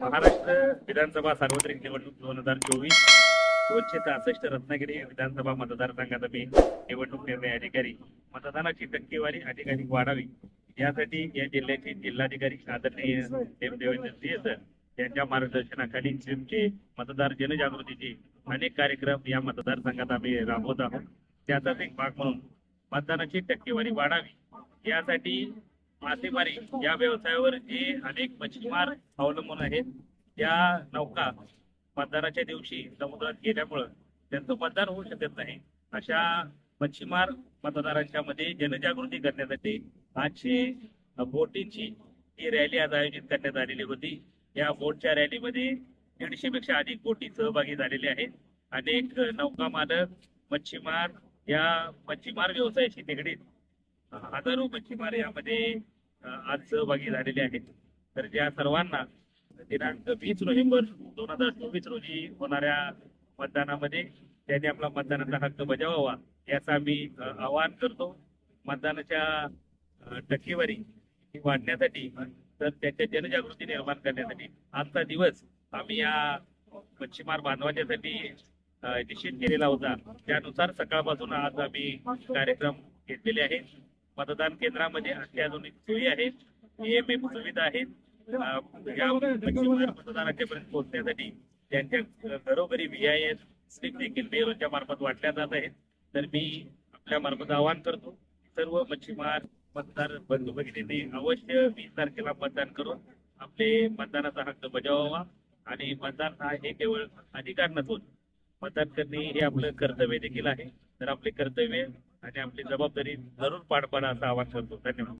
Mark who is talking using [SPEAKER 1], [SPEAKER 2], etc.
[SPEAKER 1] महाराष्ट्र विधानसभा सार्वत्रिक निवडणूक 2024 263 रत्नागिरी विधानसभा मतदारसंघात मी निवडणूक निर्णय अधिकारी मतदानाची टक्केवारी अधिकाधिक वाढावी यासाठी या जिल्ह्याचे जिल्हाधिकारी आदरणीय देवेंद्र सिंह सर यांच्या मार्गदर्शनाखाली जिमचे मतदार जनजागृतीचे अनेक कार्यक्रम या मतदारसंघात आम्ही राबवत आहोत। त्याचाच एक भाग म्हणून मतदानाची टक्केवारी वाढावी यासाठी मासेमारी या व्यवसायावर जे अनेक मच्छीमार अवलंबून आहेत त्या नौका मतदानाच्या दिवशी समुद्रात गेल्यामुळं त्यांचं मतदान होऊ शकत नाही। अशा मच्छीमार मतदारांच्या मध्ये जनजागृती करण्यासाठी आजची बोटींची ही रॅली आज आयोजित करण्यात आलेली होती। या बोटच्या रॅलीमध्ये 150 पेक्षा अधिक बोटी सहभागी झालेल्या आहेत। अनेक नौका मालक मच्छीमार या मच्छीमार व्यवसायाशी निगडीत हजारो मच्छीमार यामध्ये आज सहभागी झालेले आहेत। तर त्या सर्वांना दिनांक 20 नोव्हेंबर 2024 रोजी होणाऱ्या मतदानामध्ये त्यांनी आपला मतदानाचा हक्क बजावावा याचा मी आवाहन करतो। मतदानाच्या टक्केवारी वाढण्यासाठी तर त्याच्या जनजागृती निर्माण करण्यासाठी आजचा दिवस आम्ही या मच्छीमार बांधवांच्यासाठी निश्चित केलेला होता। त्यानुसार सकाळपासून आज आम्ही कार्यक्रम घेतलेले आहेत। मतदान केंद्रामध्ये अत्याधुनिक सोयी आहेत, EMF सुविधा आहेत। या मच्छीमार मतदारांच्या पर्यंत पोहोचण्यासाठी त्यांच्या घरोघरी VIS स्लिप देखील बेरोच्या मार्फत वाटल्या जात आहेत। तर मी आपल्या मार्फत आवाहन करतो सर्व मच्छीमार मतदार बंधू भगिनींनी अवश्य 20 तारखेला मतदान करून आपले मतदानाचा हक्क बजावावा आणि मतदान हा हे केवळ अधिकार नसून मतदान करणे हे आपलं कर्तव्य देखील आहे। तर आपले कर्तव्य आणि आपली जबाबदारी जरूर पार पाडा असं आवाहन करतो। धन्यवाद।